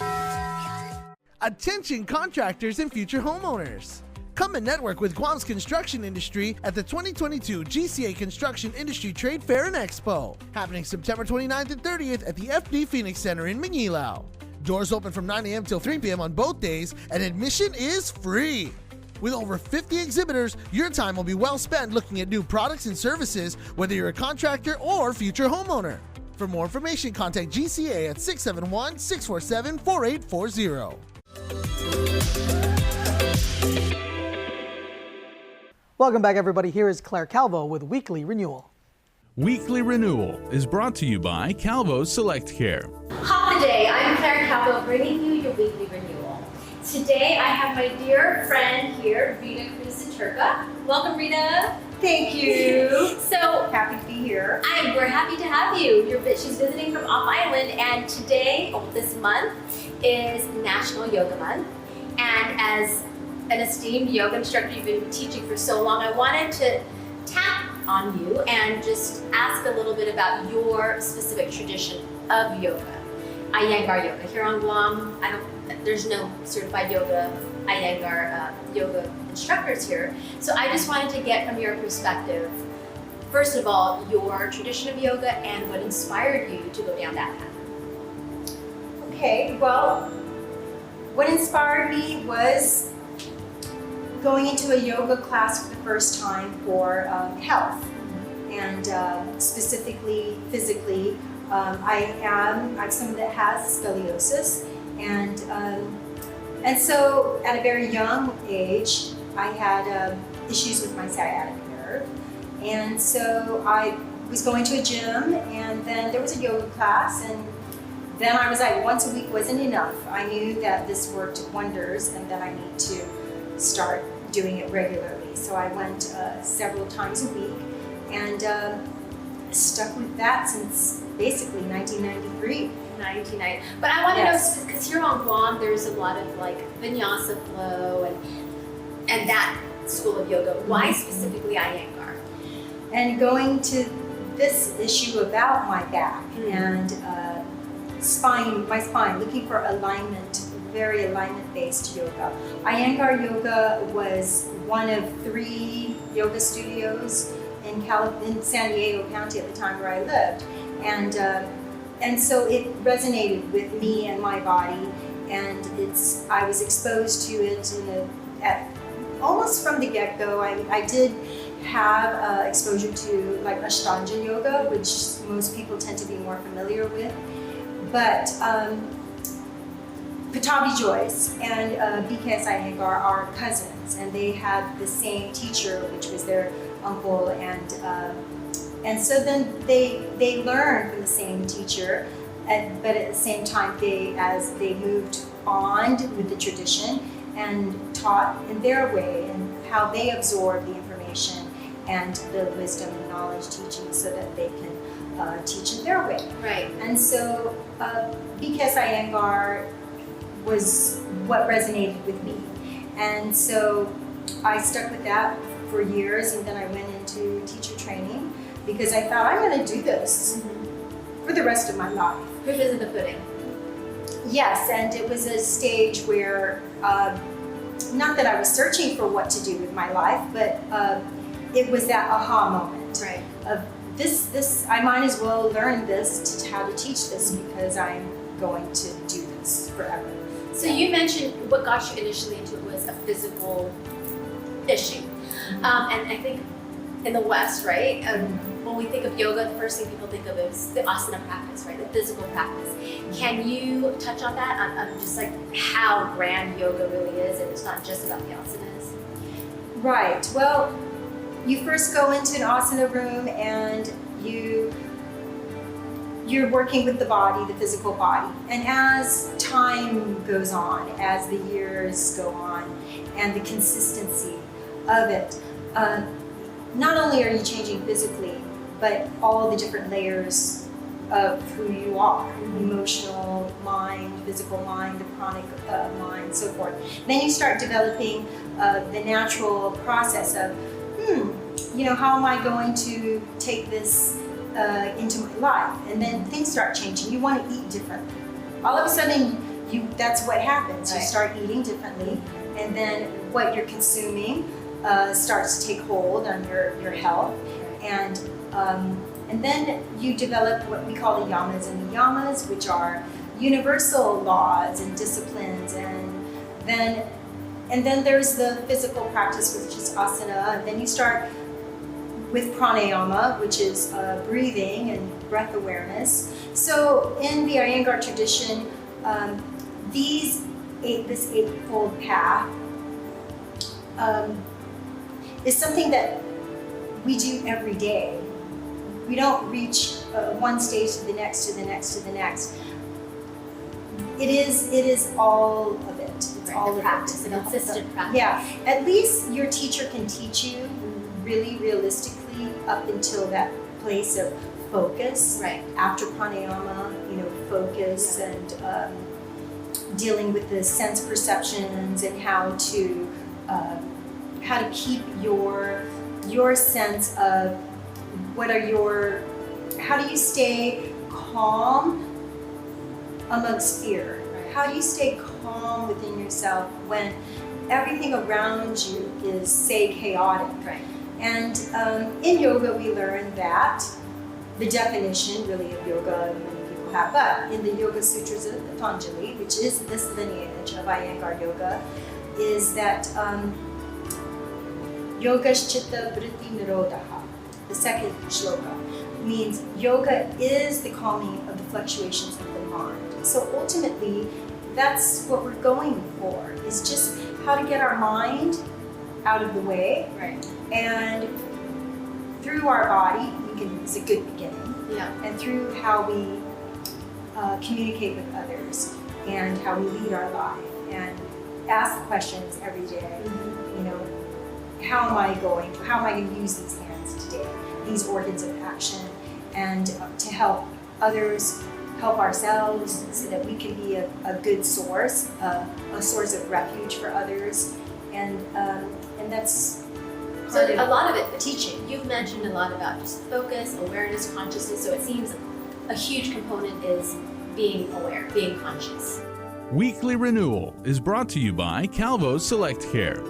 Attention contractors and future homeowners. Come and network with Guam's construction industry at the 2022 GCA Construction Industry Trade Fair and Expo, happening September 29th and 30th at the FD Phoenix Center in Manilao. Doors open from 9 a.m. till 3 p.m. on both days, and admission is free. With over 50 exhibitors, your time will be well spent looking at new products and services, whether you're a contractor or future homeowner. For more information, contact GCA at 671-647-4840. Welcome back, everybody. Here is Claire Calvo with Weekly Renewal. Weekly Renewal is brought to you by Calvo Select Care. Hop the day. I'm Claire Calvo, bringing you your Weekly Renewal. Today I have my dear friend here, Rita Cruz-Turca. Welcome, Rita. Thank you. So happy to be here. We're happy to have you. She's visiting from off island, and today, this month, is National Yoga Month. And as an esteemed yoga instructor you've been teaching for so long, I wanted to tap on you and just ask a little bit about your specific tradition of yoga. Iyengar yoga. Here on Guam, there's no certified Iyengar yoga instructors here. So I just wanted to get from your perspective, first of all, your tradition of yoga and what inspired you to go down that path. Okay, well, what inspired me was going into a yoga class for the first time for health, and specifically physically. I'm someone that has scoliosis, and so at a very young age, I had issues with my sciatic nerve, and so I was going to a gym, and then there was a yoga class, and then I was like, once a week wasn't enough. I knew that this worked wonders, and that I need to start doing it regularly. So I went several times a week, and stuck with that since basically 1993. But I want to know, because here on Guam, there's a lot of like vinyasa flow and that school of yoga. Why specifically Iyengar? And going to this issue about my back and my spine, looking for alignment, very alignment-based yoga. Iyengar yoga was one of 3 yoga studios in San Diego County at the time where I lived, and so it resonated with me and my body, and I was exposed to it almost from the get-go. I did have exposure to like Ashtanga yoga, which most people tend to be more familiar with, but Patabi Joyce and BKS Iyengar are cousins, and they had the same teacher, which was their uncle, and so then they learned from the same teacher, but at the same time, as they moved on with the tradition and taught in their way and how they absorb the information and the wisdom and knowledge teaching, so that they can teach it their way. Right. And so, because Iyengar was what resonated with me. And so I stuck with that for years, and then I went into teacher training because I thought I'm going to do this for the rest of my life. Proof is in the pudding. Yes, and it was a stage where, not that I was searching for what to do with my life, but it was that aha moment of this, I might as well learn this, how to teach this, because I'm going to do this forever. So you mentioned what got you initially into it was a physical issue. And I think in the West, right, when we think of yoga, the first thing people think of is the asana practice, right, the physical practice. Can you touch on that, on just like how grand yoga really is, and it's not just about the asanas? Right, well, you first go into an asana room and you're working with the body, the physical body. And as time goes on, as the years go on, and the consistency of it, not only are you changing physically, but all the different layers of who you are, emotional mind, physical mind, the pranic mind, so forth. Then you start developing the natural process of, how am I going to take this into my life? And then things start changing. You want to eat differently. All of a sudden, that's what happens. You start eating differently, and then what you're consuming starts to take hold on your health. And then you develop what we call the yamas and niyamas, which are universal laws and disciplines. And then there's the physical practice, which is asana. And then you start with pranayama, which is breathing and breath awareness. So in the Iyengar tradition, this eightfold path is something that we do every day. We don't reach one stage to the next, to the next, to the next. It is all of it. It's all of practice, it. an consistent practice. Yeah, at least your teacher can teach you really realistically up until that place of focus. Right. After pranayama, focus and dealing with the sense perceptions and how to keep your sense of how do you stay calm amongst fear? Right. How do you stay calm within yourself when everything around you is, say, chaotic? Right. And in yoga, we learn that the definition really of yoga many people have, but in the Yoga Sutras of Patanjali, which is this lineage of Iyengar yoga, is that yoga chitta vritti nirodha, the second shloka, means yoga is the calming of the fluctuations of the mind. So ultimately, that's what we're going for, is just how to get our mind out of the way. Right. And through our body, is a good beginning. Yeah. And through how we communicate with others and how we lead our life and ask questions every day. How am I going to use these hands today, these organs of action, and to help others, help ourselves, so that we can be a good source, a source of refuge for others, and that's so a lot of it, teaching. You've mentioned a lot about just focus, awareness, consciousness. So it seems a huge component is being aware, being conscious. Weekly Renewal is brought to you by Calvo's Select Care.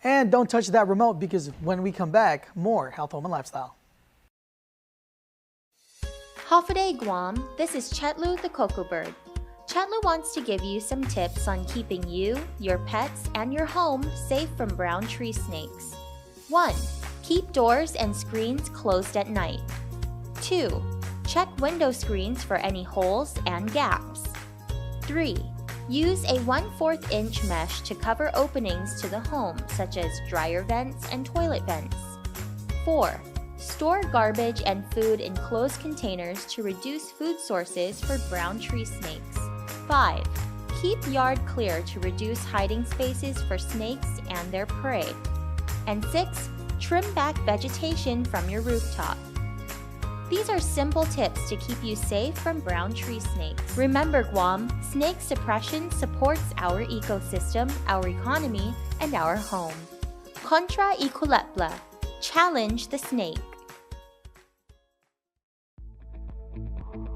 And don't touch that remote, because when we come back, more Health, Home, and Lifestyle. Hafaday Guam, this is Chetlu the Cocoa Bird. Chetlu wants to give you some tips on keeping you, your pets, and your home safe from brown tree snakes. 1. Keep doors and screens closed at night. 2. Check window screens for any holes and gaps. 3. Use a 1/4 inch mesh to cover openings to the home, such as dryer vents and toilet vents. 4. Store garbage and food in closed containers to reduce food sources for brown tree snakes. 5. Keep yard clear to reduce hiding spaces for snakes and their prey. And 6. Trim back vegetation from your rooftop. These are simple tips to keep you safe from brown tree snakes. Remember, Guam, snake suppression supports our ecosystem, our economy, and our home. Contra y Culebra. Challenge the snake.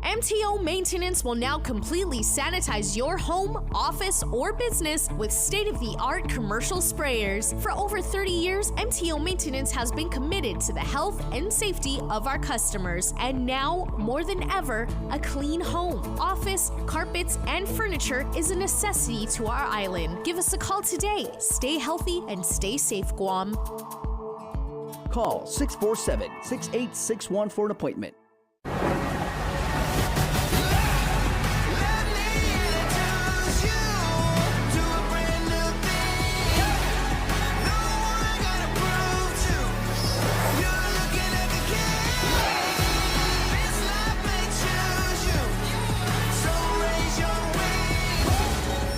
MTO Maintenance will now completely sanitize your home, office, or business with state-of-the-art commercial sprayers. For over 30 years, MTO Maintenance has been committed to the health and safety of our customers. And now, more than ever, a clean home, office, carpets, and furniture is a necessity to our island. Give us a call today. Stay healthy and stay safe, Guam. Call 647-6861 for an appointment.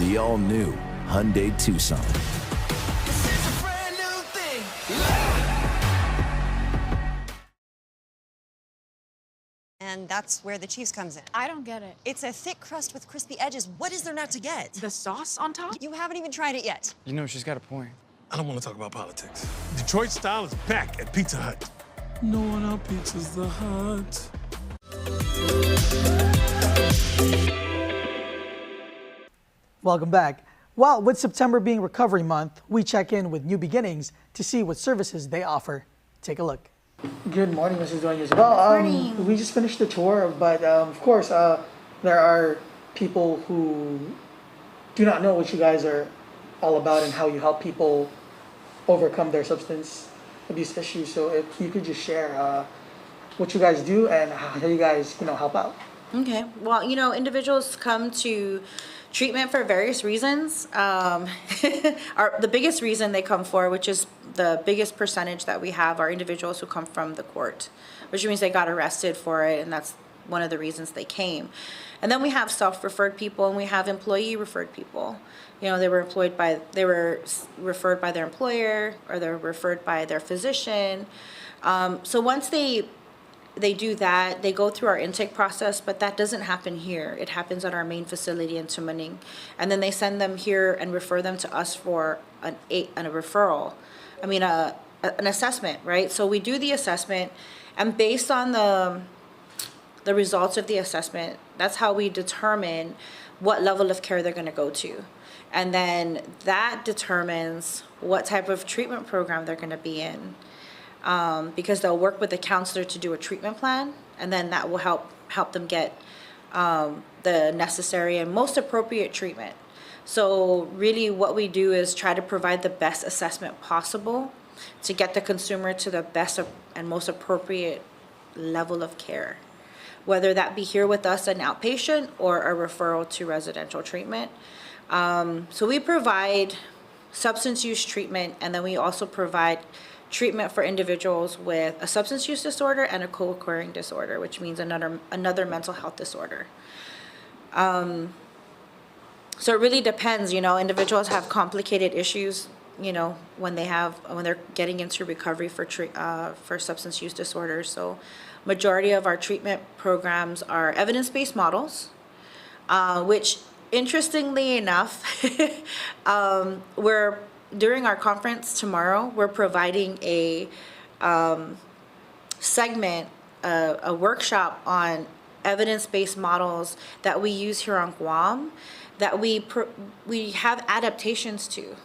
The all-new Hyundai Tucson. And that's where the cheese comes in. I don't get it. It's a thick crust with crispy edges. What is there not to get? The sauce on top? You haven't even tried it yet. You know, she's got a point. I don't want to talk about politics. Detroit style is back at Pizza Hut. No one outpizzas the Hut. Welcome back. Well, with September being Recovery Month, we check in with New Beginnings to see what services they offer. Take a look. Good morning, Mrs. Dueñas. Well, we just finished the tour, but of course, there are people who do not know what you guys are all about and how you help people overcome their substance abuse issues. So if you could just share what you guys do and how you guys, help out. Okay. Well, individuals come to treatment for various reasons. The biggest reason they come for, which is the biggest percentage that we have, are individuals who come from the court, which means they got arrested for it, and that's one of the reasons they came. And then we have self-referred people, and we have employee-referred people. They were referred by their employer, or they're referred by their physician. So once they do that, they go through our intake process, but that doesn't happen here. It happens at our main facility in Tumaning. And then they send them here and refer them to us for a referral. An assessment, right? So we do the assessment, and based on the results of the assessment, that's how we determine what level of care they're going to go to. And then that determines what type of treatment program they're going to be in. Because they'll work with the counselor to do a treatment plan, and then that will help them get the necessary and most appropriate treatment. So really what we do is try to provide the best assessment possible to get the consumer to the best and most appropriate level of care, whether that be here with us an outpatient or a referral to residential treatment. So we provide substance use treatment, and then we also provide treatment for individuals with a substance use disorder and a co-occurring disorder, which means another mental health disorder. So it really depends. Individuals have complicated issues, when they're getting into recovery for substance use disorders. So majority of our treatment programs are evidence-based models, which interestingly enough, during our conference tomorrow, we're providing a segment, a workshop on evidence-based models that we use here on Guam, that we have adaptations to,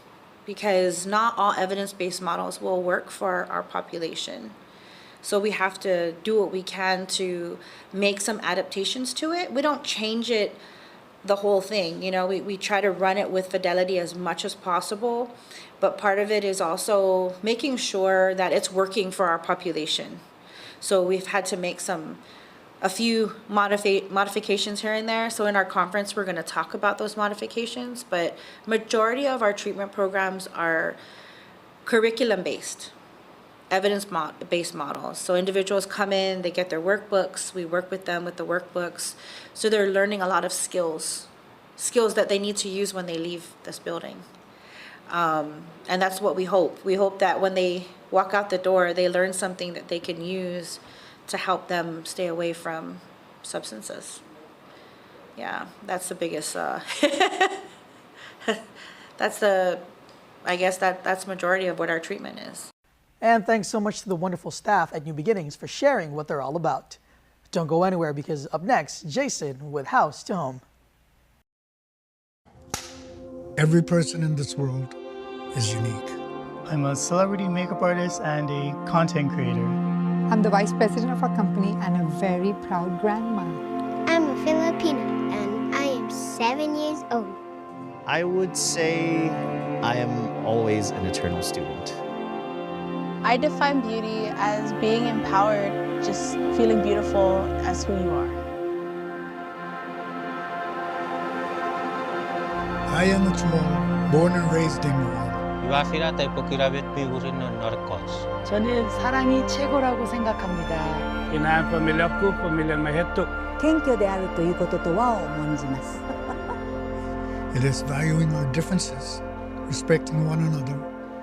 because not all evidence-based models will work for our population. So we have to do what we can to make some adaptations to it. We don't change it the whole thing. We try to run it with fidelity as much as possible, but part of it is also making sure that it's working for our population. So we've had to make a few modifications here and there. So in our conference, we're going to talk about those modifications, but majority of our treatment programs are curriculum-based, evidence-based models. So individuals come in, they get their workbooks, we work with them with the workbooks. So they're learning a lot of skills that they need to use when they leave this building. And that's what we hope. We hope that when they walk out the door, they learn something that they can use to help them stay away from substances. Yeah, that's the biggest, I guess that's majority of what our treatment is. And thanks so much to the wonderful staff at New Beginnings for sharing what they're all about. Don't go anywhere because up next, Jason with House to Home. Every person in this world is unique. I'm a celebrity makeup artist and a content creator. I'm the vice president of our company and a very proud grandma. I'm a Filipina and I am 7 years old. I would say I am always an eternal student. I define beauty as being empowered, just feeling beautiful as who you are. I am a Chamorro, born and raised in Guam. 저는 사랑이 최고라고 생각합니다. It is valuing our differences, respecting one another,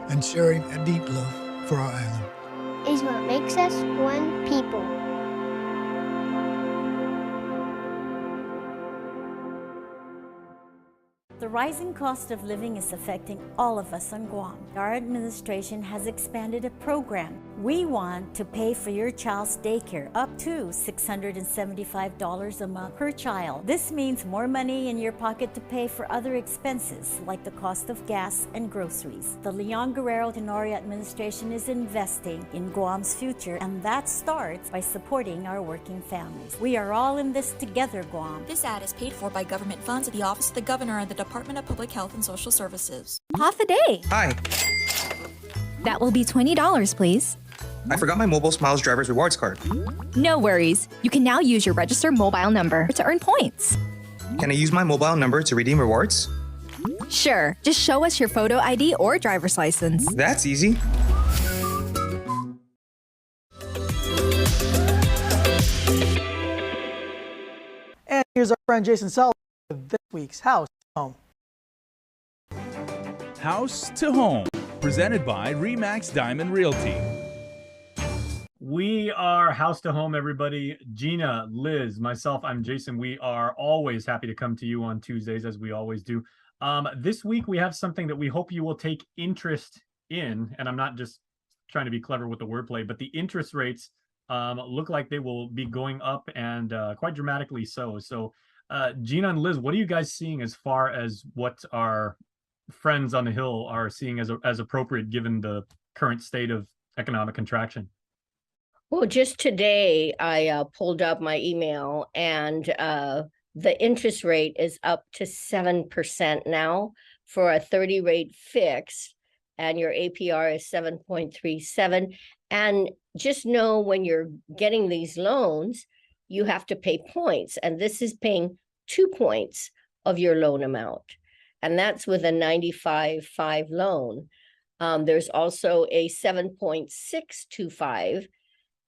and sharing a deep love for our island. Is what makes us one people. The rising cost of living is affecting all of us on Guam. Our administration has expanded a program. We want to pay for your child's daycare up to $675 a month per child. This means more money in your pocket to pay for other expenses like the cost of gas and groceries. The Leon Guerrero Tenorio administration is investing in Guam's future, and that starts by supporting our working families. We are all in this together, Guam. This ad is paid for by government funds of the Office of the Governor and the Department of Public Health and Social Services. Half a day. Hi. That will be $20, please. I forgot my Mobile Smiles Driver's Rewards card. No worries. You can now use your registered mobile number to earn points. Can I use my mobile number to redeem rewards? Sure. Just show us your photo ID or driver's license. That's easy. And here's our friend Jason Sullivan with this week's House to Home. House to Home, presented by Remax Diamond Realty. We are House to Home, everybody. Gina, Liz, myself, I'm Jason. We are always happy to come to you on Tuesdays, as we always do. This week, we have something that we hope you will take interest in, and I'm not just trying to be clever with the wordplay, but the interest rates look like they will be going up, and quite dramatically so. So, Gina and Liz, what are you guys seeing as far as what our friends on the Hill are seeing as appropriate given the current state of economic contraction? Well, just today, I pulled up my email, and the interest rate is up to 7% now for a 30-rate fix, and your APR is 7.37. And just know when you're getting these loans, you have to pay points, and this is paying 2 points of your loan amount, and that's with a 95.5 loan. There's also a 7.625,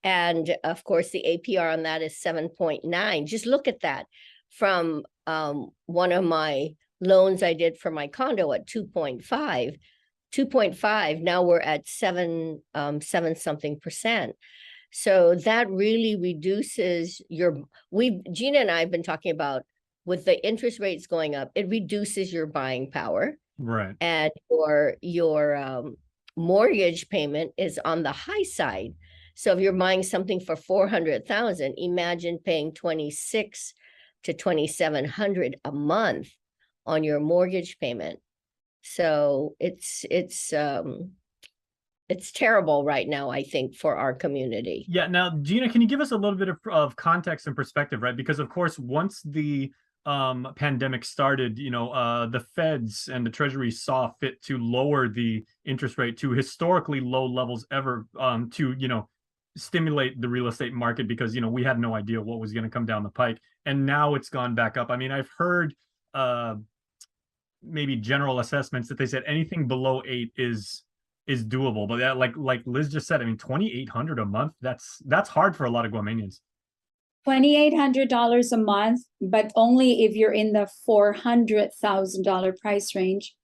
and of course the APR on that is 7.9. Just look at that. From one of my loans I did for my condo at 2.5, now we're at 7 something percent. So that really reduces Gina and I have been talking about, with the interest rates going up, it reduces your buying power. Right. And your mortgage payment is on the high side. So if you're buying something for $400,000, imagine paying $2,600 to $2,700 a month on your mortgage payment. So it's terrible right now, I think, for our community. Yeah. Now, Gina, can you give us a little bit of context and perspective, right? Because of course, once the pandemic started, the feds and the Treasury saw fit to lower the interest rate to historically low levels ever, to, stimulate the real estate market, because, we had no idea what was going to come down the pike. And now it's gone back up. I mean, I've heard maybe general assessments that they said anything below 8 is doable, but that, like Liz just said, I mean, $2,800 a month, that's hard for a lot of Guamanians. $2,800 a month, but only if you're in the $400,000 price range.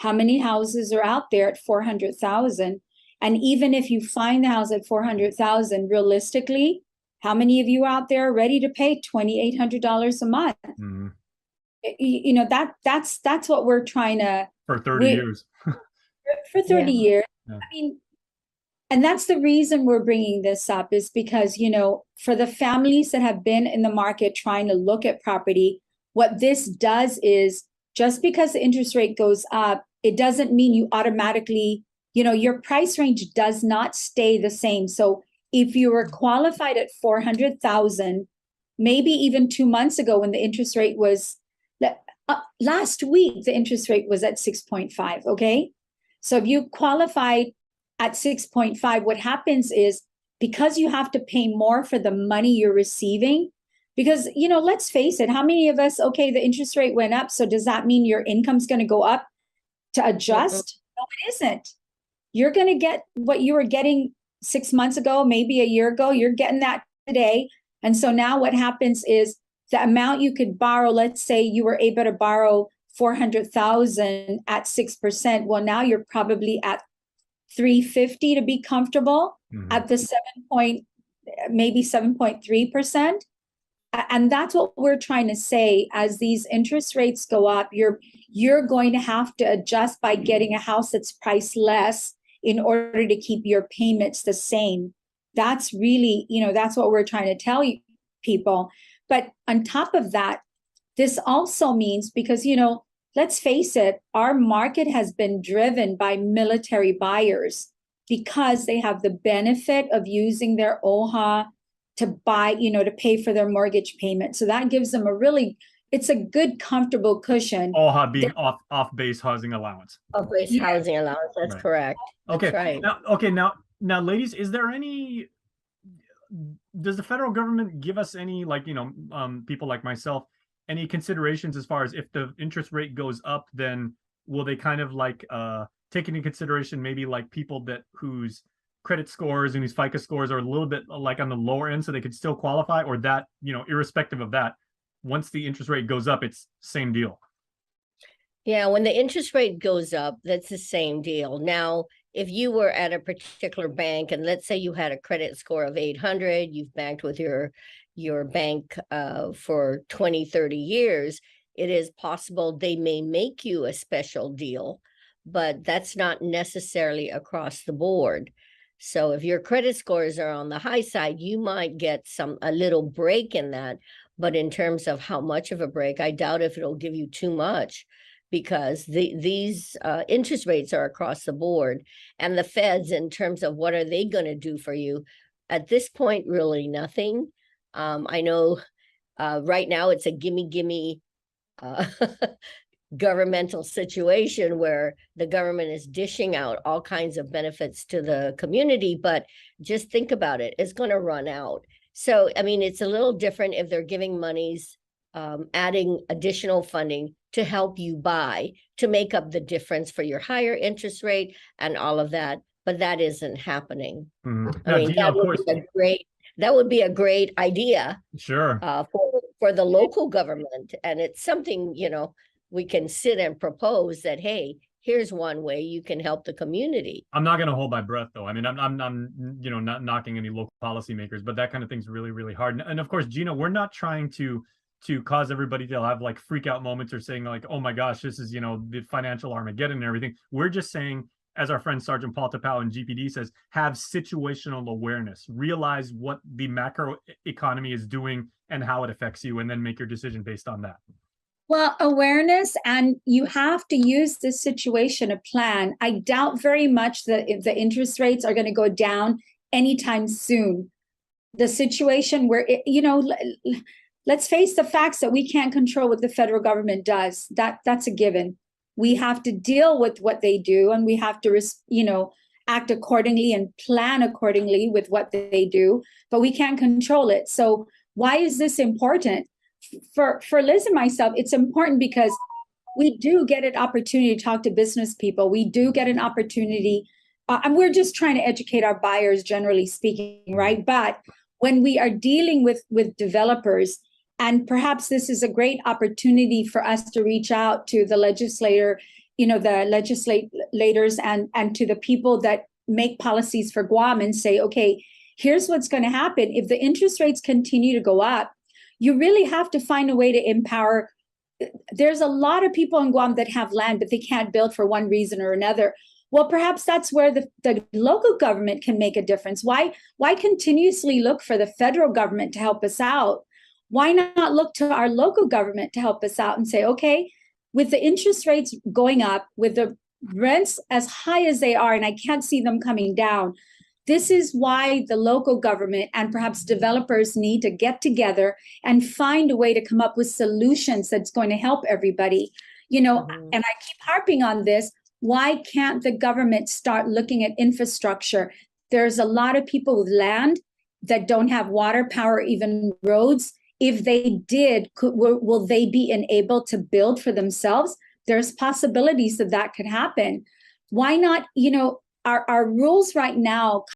how many houses are out there at 400,000? And even if you find the house at 400,000, realistically, how many of you out there are ready to pay $2,800 a month? Mm-hmm. You know, that's what we're trying to for 30 years. For 30 years. Yeah. I mean, and that's the reason we're bringing this up, is because, you know, for the families that have been in the market trying to look at property, what this does is, just because the interest rate goes up, it doesn't mean you automatically, you know, your price range does not stay the same. So if you were qualified at 400,000, maybe even 2 months ago when the interest rate was, last week, the interest rate was at 6.5, okay? So if you qualified at 6.5, what happens is, because you have to pay more for the money you're receiving, because, you know, let's face it, how many of us, okay, the interest rate went up, so does that mean your income's going to go up to adjust? No, it isn't. You're going to get what you were getting 6 months ago, maybe a year ago, you're getting that today. And so now what happens is, the amount you could borrow, let's say you were able to borrow 400,000 at 6%. Well, now you're probably at 350 to be comfortable at the maybe 7.3%. And that's what we're trying to say. As these interest rates go up, you're going to have to adjust by getting a house that's priced less in order to keep your payments the same. That's really, you know, that's what we're trying to tell you people. But on top of that, this also means, because, you know, let's face it, our market has been driven by military buyers because they have the benefit of using their OHA to buy, you know, to pay for their mortgage payment. So that gives them it's a good, comfortable cushion. OHA being off-base housing allowance. Off-base housing allowance, that's correct. Okay. That's right. Now, ladies, is there any, does the federal government give us any, like, you know, people like myself, any considerations as far as if the interest rate goes up, then will they kind of like take into consideration maybe like people whose credit scores and whose FICO scores are a little bit like on the lower end, so they could still qualify, or that, you know, irrespective of that, once the interest rate goes up, it's same deal? Yeah, when the interest rate goes up, that's the same deal. Now, if you were at a particular bank, and let's say you had a credit score of 800, you've banked with your bank for 20, 30 years, it is possible they may make you a special deal, but that's not necessarily across the board. So if your credit scores are on the high side, you might get a little break in that. But in terms of how much of a break, I doubt if it'll give you too much, because these interest rates are across the board. And the feds, in terms of what are they going to do for you, at this point, really nothing. I know right now it's a gimme governmental situation where the government is dishing out all kinds of benefits to the community, but just think about it, it's going to run out. So, I mean, it's a little different if they're giving monies, adding additional funding to help you buy, to make up the difference for your higher interest rate and all of that, but that isn't happening. Mm-hmm. I mean, that would be a great idea. Sure. For the local government, and it's something, you know, we can sit and propose that, hey, here's one way you can help the community. I'm not going to hold my breath, though. I mean, I'm you know, not knocking any local policymakers, but that kind of thing's really, really hard. And of course, Gina, we're not trying to cause everybody to have like freak out moments or saying like, oh my gosh, this is, you know, the financial Armageddon and everything. We're just saying, as our friend Sergeant Paul Tapau in GPD says, have situational awareness, realize what the macro economy is doing and how it affects you, and then make your decision based on that. Well, awareness, and you have to use this situation to plan. I doubt very much that if the interest rates are going to go down anytime soon. The situation where, you know, let's face the facts that we can't control what the federal government does. That's a given. We have to deal with what they do, and we have to, you know, act accordingly and plan accordingly with what they do, but we can't control it. So why is this important? For Liz and myself, it's important because we do get an opportunity to talk to business people. We do get an opportunity, and we're just trying to educate our buyers, generally speaking, right? But when we are dealing with developers, and perhaps this is a great opportunity for us to reach out to the legislator the legislators and to the people that make policies for Guam and say, okay, here's what's going to happen. If the interest rates continue to go up, you really have to find a way to empower. There's a lot of people in Guam that have land, but they can't build for one reason or another. Well, perhaps that's where the local government can make a difference. Why continuously look for the federal government to help us out? Why not look to our local government to help us out and say, okay, with the interest rates going up, with the rents as high as they are, and I can't see them coming down, this is why the local government and perhaps developers need to get together and find a way to come up with solutions that's going to help everybody. And I keep harping on this. Why can't the government start looking at infrastructure? There's a lot of people with land that don't have water, power, even roads. If they did, will they be enabled to build for themselves? There's possibilities that could happen. Why not, our rules right now